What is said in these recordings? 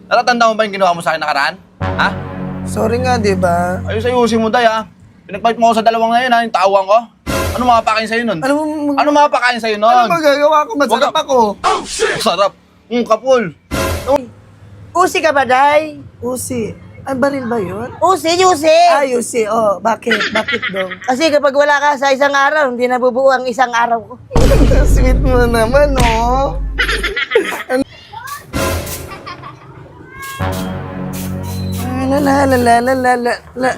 Natatanda mo ba yung ginawa mo sa akin nakaraan? Ha? Sorry nga, di ba? Ayusin mo, day, ha? Pinagpalit mo ako sa dalawang ngayon, ha? Yung tawang ko. Ano makapakain sa'yo nun? Ano makapakain sa'yo nun? Ano magagawa ko? Masarap ako. Sarap. Kapul. Usi ka ba, Day? Usi. Ay, baril ba yun? Usi, Usi! Ay, Usi. Oh, bakit? Bakit dong? Kasi kapag wala ka sa isang araw, hindi nabubuo ang isang araw ko. Sweet mo naman, oh. La la la la la la la la.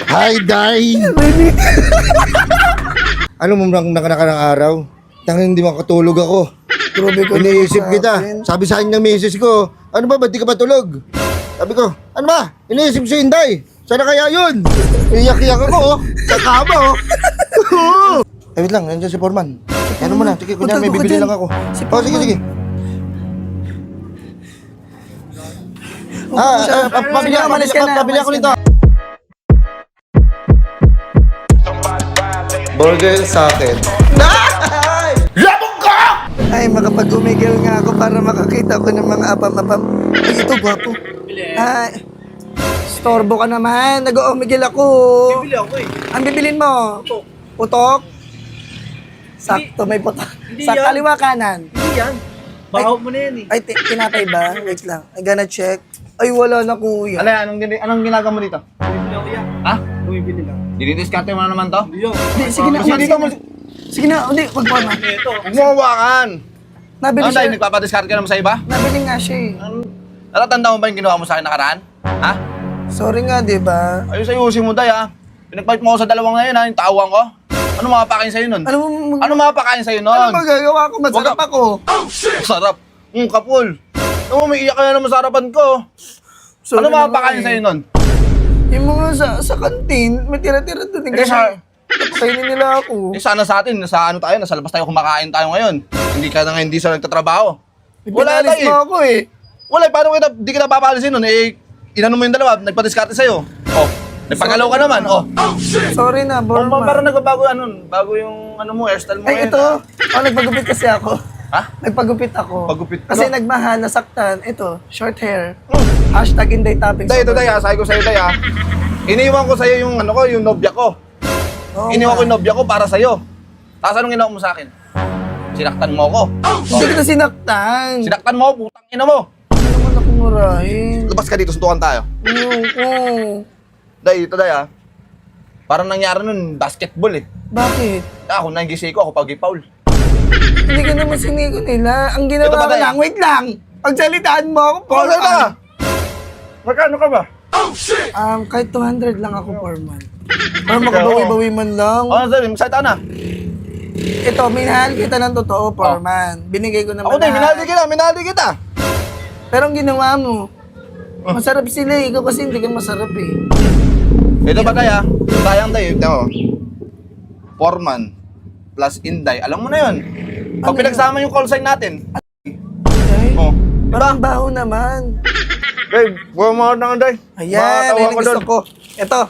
Hi, Day! Ano mo nang nakarang araw? Tanging hindi makatulog ako. Grabe ka Iniisip naman sa kita. akin. Sabi sa akin ng misis ko, ano ba, ba't di ka pa tulog? Sabi ko, ano ba? Iniisip si Inday. Sana kaya yun? Iyak-iyak ako, oh. Sa kama, oh. Eh, wait lang, nandiyan si Foreman. Ano mo na, sige, kunya, may Punta ko bibili dyan. lang ako. Si Oh, sige, Foreman. sige. Pabili ako nito. Burger sa akin. Ay, makapag-umigil nga ako para makakita ko ng mga apam-apam. Ay, ito, gwapo. Ay, storbo ka naman. Nag-umigil ako. Bibili ako, eh. Ang bibilin mo? Putok? Sakto, may putok. Hindi Sa yan. kaliwa kanan. Hindi yan. Bahaw mo na yan, eh. Ay, tinapay ba? Wait lang. I gonna check. Ay, wala na, kuya. Anong ginagawa mo dito? Bumibili ako yan. Ha? Bumibili lang. Dinidiskarte mo na naman to? Hindi ako. Hindi, sige na. Sige, dito mo. Sige na, hindi, wag pa na. Ito. Huwag mo hawakan. Nabili Ano tayo, siya. nagpapadiscard ka naman sa iba? Nabili nga siya eh. Natatanda mo ba yung ginawa mo sa akin nakaraan? Ha? Sorry nga, di ba? Ayusin mo, day, ha? Pinagpalit mo ako sa dalawang ngayon, ha? Yung tawang ko. Ano makapakain sa'yo nun? Ano makapakain sa'yo nun? Ano magagawa ko? Masarap ako. Sarap. Kapul. Ano mo, may iyak ka na naman sa harapan ko. Sorry Ano na makapakain nga eh. sa'yo nun? Yung mga sa kantin, may tira-tira doon. Eh, sa- Kainin nila ako. Eh, sana sa atin, nasa ano tayo, nasa labas tayo kumakain tayo ngayon. Hindi ka na nga hindi sa nagtatrabaho. Wala Pinalis tayo, mo eh. ako eh. Wala, paano di kita papalisin nun? Eh, inano mo yung dalawa, nagpadiskarte sa'yo. Oh, nagpagalaw ka naman. Oh, Sorry na, Borma. parang nagbabago bago yung ano mo, hairstyle mo Ay, ngayon, ito. ah. Oh, nagpagupit kasi ako. Ha? Nagpagupit ako. Pagupit ka? Kasi nagmahal, nasaktan. Ito, short hair. Hashtag Inday Topics. Day, ito day, ha? Sabi ko sa'yo, day, ha? Iniwan ko sa'yo yung ano ko, yung nobya ko. Oo Iniwan ko nga. yung nobya ko para sa'yo. Tapos anong ginawa mo sa akin? Sinaktan mo ako. Hindi kita sinaktan. Sinaktan mo ako, putang ina mo. Hindi naman ako murahin. Labas ka dito, suntukan tayo. Oo. Day, ito day, ha? Parang nangyari nun, basketball, eh. Bakit? Ako, nanggisi ko, ako pag-foul. Hindi ka naman sinigo nila. Ang ginawa Ito ba ko tayo? lang, wait lang. Pagsalitaan mo ako, Oh, ano ka? Magkano ka ba? Kahit 200 lang ako per month. Para makabawi-bawi man lang. Oh, sorry, magsalita na. Ito, minahal kita ng totoo per month. Binigay ko naman Ako din, minahali kita. Pero ang ginawa mo, masarap sila eh. Ikaw kasi hindi ka masarap eh. Ito ba tayo, sayang tayo, ito. Foreman plus Inday, alam mo na yun. Pag Ano pinagsama yung call sign natin. Ay, Oh, parang baho naman. Babe, buwan mo ako ng Inday. Ayan, Makakatawa ayun ang ko gusto doon. ko. Ito,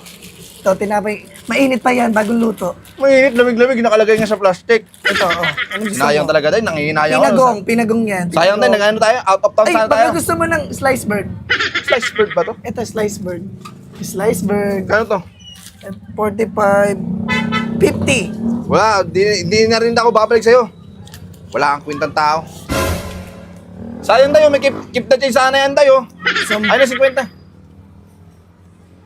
tinapay. Mainit pa yan, bagong luto. Mainit, lamig-lamig, nakalagay nga sa plastic. Ito, oh. Anong gusto Sinayang mo? talaga tayo, nangihinayang Pinagong yan. Sayang tayo, nag-ano tayo, out of town Ay, sana baka tayo. gusto mo ng slice bird. Slice bird ba to? Ito, slice bird. Slice bird. Kano to? 45, 50. Wala, di na rin ako babalik sa'yo. Wala kang kwintang tao. Sayang tayo, may keep the change sana yan tayo. Ay na 50.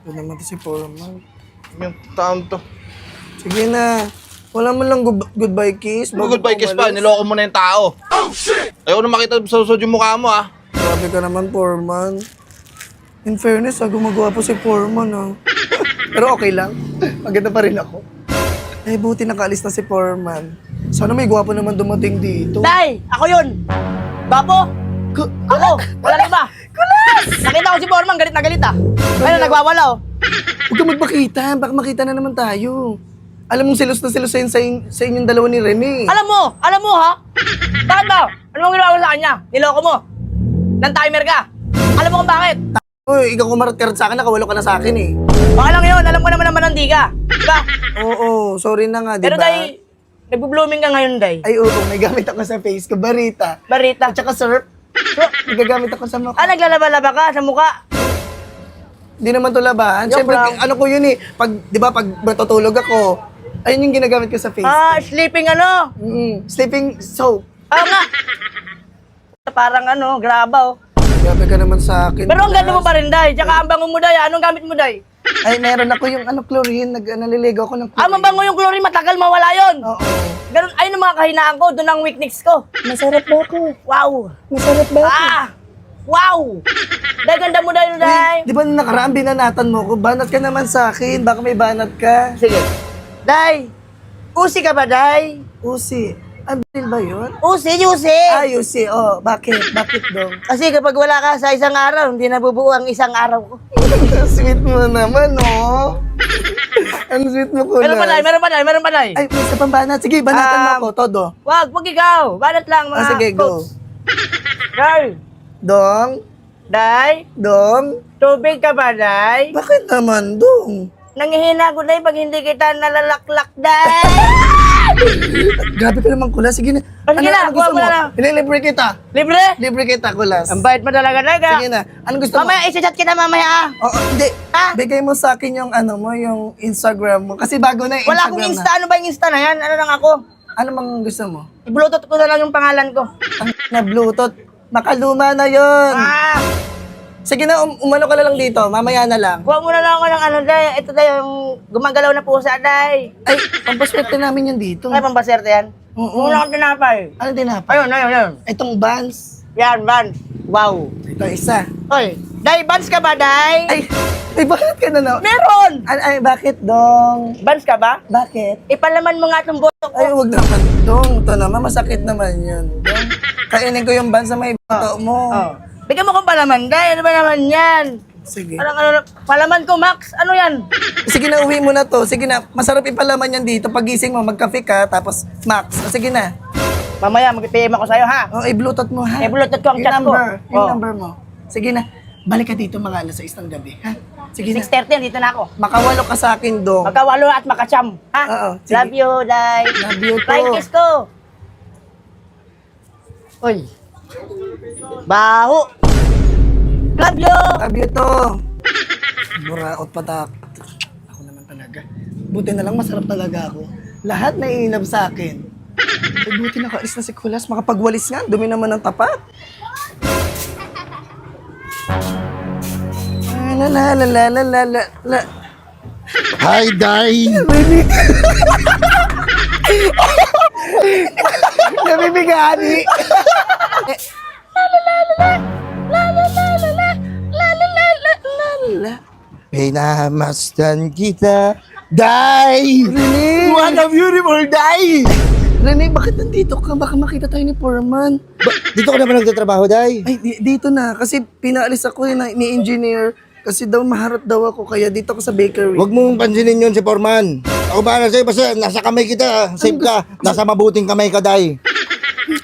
Ito naman to si Foreman. Yung taon to. Sige na. Wala mo lang goodbye kiss. bago Goodbye ka kiss pa, umalis. niloko mo na yung tao. Ayaw na makita sa susod yung mukha mo, ah. Grabe ka naman, Foreman. In fairness, gumagawa po si Foreman, ah. Pero okay lang. Maganda pa rin ako. Eh, buti nakaalis na si Foreman. Sana may gwapo naman dumating dito. Day! Ako yun! Bapo! Ako! Wala na iba! Kulas! Nakita ko si Foreman, galit na galit ah. Ayun, nagwawala oh. Huwag ka magpakita. Baka makita na naman tayo. Alam mong silos na silos sa inyong dalawa ni Rene. Alam mo ha? Bakit ba? Ano mong ginawa mo sa kanya? Niloko mo? Nang timer ka? Alam mo kung bakit? Uy, ikaw kumarat-karat sa akin, nakawalo ka na sa akin eh. Baka lang yun, alam ko naman naman hindi ka. Diba? Oo, sorry na nga, di Pero ba? Day, nagbo-blooming ka ngayon, Day. Ay, oo, may gamit ako sa face ko. Barita. Barita. At saka syrup. Nagagamit ako sa mukha. Ah, naglalaba-laba ka sa mukha. Hindi naman to labahan. Joke Siyempre, lang. ano ko yun eh. Pag, di ba, pag matutulog ako, ayun yung ginagamit ko sa face. Ah, sleeping ano? Sleeping soap. Ah, nga. Parang ano, graba oh. Grabe ka naman sa akin. Pero ang ganda mo pa rin, Day. Tsaka ang bango mo, Day. Anong gamit mo, Day? Ay, meron ako yung chlorine. Naliligaw ako ng chlorine. Ah, mabango yung chlorine. Matagal mawala yun. Oo. Ganun, ayun ang mga kahinaan ko. Doon ang weakness ko. Masarap ba ako? Wow. Masarap ba ako? Ah! Wow! Day, ganda mo, Day, Day. Di ba nung nakaraan binanatan mo ko? Banat ka naman sa akin. Baka may banat ka. Sige. Day, usi ka ba, Day? Usi. Abril ba yun? Usi. Ah, Usi. Oh, bakit? Bakit dong? Kasi kapag wala ka sa isang araw, hindi nabubuo ang isang araw ko. Sweet mo naman, oh. Ang sweet mo ko Meron pa, Day. Meron pa, Day. Ay, may isa pang banat. Sige, banatan mo ako. Todo. Wag ikaw. Banat lang, mga Ah, sige, go. cooks. Day, Dong. Day, Dong. tubig ka ba, Day? Bakit naman, Dong? Nangihina ko, Day, pag hindi kita nalalaklak, Day. Grabe ka naman, Kulas. Sige na. Oh, sige na, gusto kuha mo na lang. Ililibre kita. Libre? Libre kita, Kulas. Ang bait mo talaga, Day. Sige na. Anong gusto mo? Mamaya, isa-chat kita mamaya, ah. Oo, hindi. Ha? Bigay mo sa akin yung ano mo, yung Instagram mo. Kasi bago na yung Wala Instagram akong Insta. Ano ba yung Insta na yan? Ano lang ako? Ano mang gusto mo? I-bluetooth ko na lang yung pangalan ko. Ang na Bluetooth. Makaluma na yon. Ah! Sige na, umano ka na lang dito. Mamaya na lang. Kuha mo na lang ako ng ano, Day. Ito, Day, yung gumagalaw na pusa, Day. Ay, pampaswerte namin yun dito. Ay, pambaserte yan. Oo. Muna akong tinapay. Ano tinapa? Ayun. Itong Vans. Yan, Vans. Wow. Ito isa. Oy, Day, Vans ka ba, Day? Ay, bakit ka na no? Meron! Ay, bakit, Dong? Vans ka ba? Bakit? Ipalaman mo nga itong botok ko. Ay, wag naman, Dong. Ito naman, masakit naman yun, Dong. Kainin ko yung Vans sa may bato mo. Oh. Bigyan mo kong palaman, Day. Ano ba naman yan? Sige. Parang ano, palaman ko, Max. Ano yan? Sige na, uwi mo na to. Sige na, masarap ipalaman yan dito. Pagising mo, magkape ka, tapos Max. O, sige na. Mamaya, mag-PM ako sa'yo, ha? O, i-bluetooth mo, ha? I-bluetooth ko ang Yung chat ko. number, yung Oh. number mo. Sige na, balik ka dito mga alas 6 ng gabi, ha? Sige na. 6:30, dito na ako. Makawalo ka sa akin, Dong. Magkawalo at makacham, ha? Oo, sige. Love you, Day. Love you too. Flying kiss ko. Uy. Baho. Love you. Love you to. Buraot patak. Ako naman talaga. Buti na lang masarap talaga ako. Lahat naiinab sa akin. Ay, buti nakaalis na si Kulas. Makapagwalis nga. Dumi naman ng tapat. La la la la la la la la. Hi, Day! Nabibigani. Pinamasdan kita, Day! Rene! What a beautiful day! Rene, bakit nandito ka? Baka makita tayo ni Foreman. Dito ka naman nagtatrabaho, Day? Ay, dito na. Kasi pinaalis ako ni engineer. Kasi daw maharap daw ako. Kaya dito ako sa bakery. Huwag mong pansinin yun si Foreman. Ako bahala sa'yo, basta nasa kamay kita, safe ka. Nasa mabuting kamay ka, Day.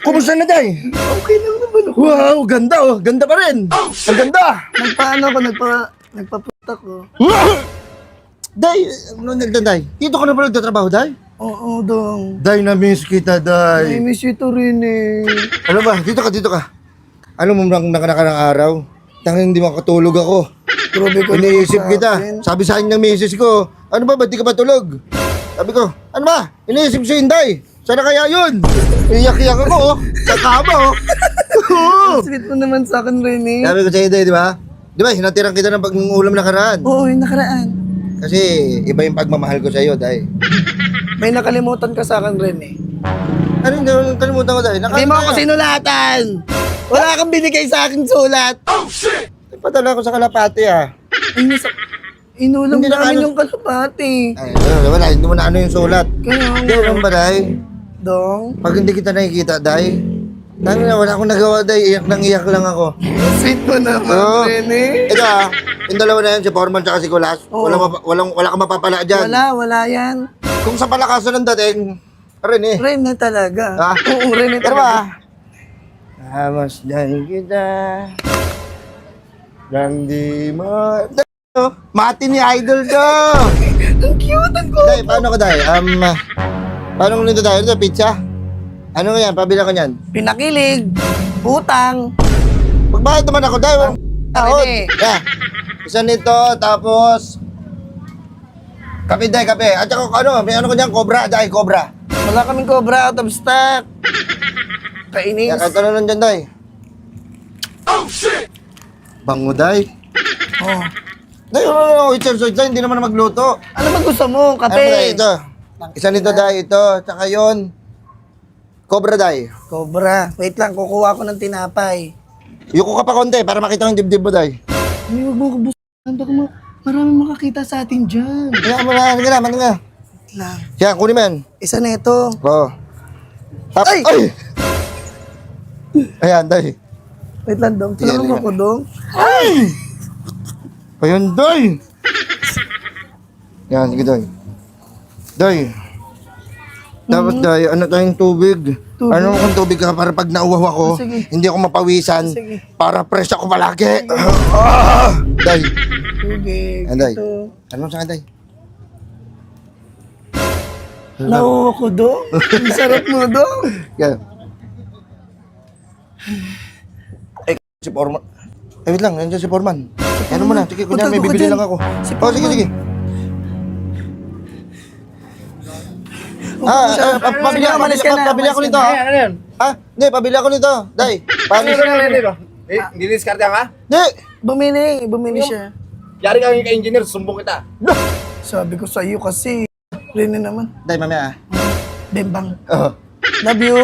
Kumusta na, Day? Okay lang naman ako. Wow, ganda oh. Ganda pa rin. Ang ganda. Nagpaano ako, nagpapunta ko. Day, ano nagdanday? Dito ka na ba nagtatrabaho, Day? Oo, Dong. Day, na-miss kita, I Day. miss you to rin eh. Ano ba? Dito ka. Ano mo lang nakakarang araw? Tanging hindi makatulog ako. Grabe ka Iniisip naman sa kita. akin. Sabi sa akin ng misis ko, ano ba, ba't di ka matulog? Sabi ko, ano ba? Iniisip ko si Inday. Sana kaya yun? Iyak-iyak ako, oh. Sa kama, oh. Sweet mo naman sa akin, Rene. Sabi ko sa Inday, di ba? Di ba, hinatiran kita ng pag-ulam nakaraan. Oo, yung nakaraan. Kasi iba yung pagmamahal ko sa iyo, Day. May nakalimutan ka sa akin, Rene. Ano yung kalimutan ko, Day? Hindi mo ako sinulatan. Wala kang binigay sa akin sulat. Padala ko sa kalapati, ah. Inulam Hindi na namin ano- yung kalapati. Ay, wala, hindi mo na ano yung sulat. Kaya Hindi, ano ba, Day? Dong. Pag hindi kita nakikita, Day, wala akong nagawa, Day. Iyak nang iyak lang ako. Sweet mo naman, Oo. Rene. Ito, ah, yung dalawa na yan, si Foreman tsaka si Kulas. Oo. Wala kang mapapala dyan. Wala yan. Kung sa palakasan ng dating, rin eh. Rene talaga. Ah. Oo, Rene Pero talaga. ba? Hamasdan kita. Lang di mo. Mati ni Idol to. Ang cute, ang Day, paano ko, Day? Paano ko nito, Day? Ito, pizza? Ano nga yan? Pabila ko niyan. Pinakilig, utang, Magbayad naman ako, Day. Ahon. Pwede. Yeah. Isa nito, tapos... Kape, Day, kape. At saka, may ano ko dyan, cobra, Day, cobra. Wala kaming cobra, out of stock. Kainis. Yan, kahit ano nandyan, Day. Oh, shit! Bango, Day. Oh. Day, waiter, Day, hindi naman na magluto. Ano ba gusto mo? Ano ba, Day, Kape. ito. Isa nito, Day, ito. Tsaka yun. Cobra, Day. Cobra. Wait lang, kukuha ko ng tinapay. Yuko ka pa konti para makita ko yung dibdib mo, Day. Ay, huwag mo kabusan. Baka marami makakita sa atin dyan. Kaya mo na, sige na, mati nga. Wait lang. Yan, kunin mo yan. Isa na ito. Oo. Ay! Ay! Ayan, Day. Wait lang, Dong. Sige, Tulungan mo sige. ako, Dong. Ayun, Day. Yan, sige, Day. Day. Dapat, Day, ano tayong tubig? Tubig? Ano kung tubig ka para pag nauwaw ako, Sige. hindi ako mapawisan, Sige. para fresh ako palagi. Day. Tubig. Ayan, Day. Ito. Ano mo sa akin, Day? Nauwa ko, Dong. Ang sarap mo, Dong. Yan. Ay, si Foreman. Ay, wait lang, nandiyan si Foreman. Ano mo na, sige, kunya, may Punta ko bibili dyan. lang ako. Si Oh, sige, Foreman. sige. Pabili ako, Umalis ka na, pabili ako umalis nito. ka ha? Ano yun? Hindi, pabili ako nito. Day, pabili. Hindi diskarte ka? Hindi. Bumili siya. Yari ka ka-engineer, sumbong kita. Sabi ko sa iyo kasi. Rene naman. Day, mamaya. Bembang. Oh. Love you.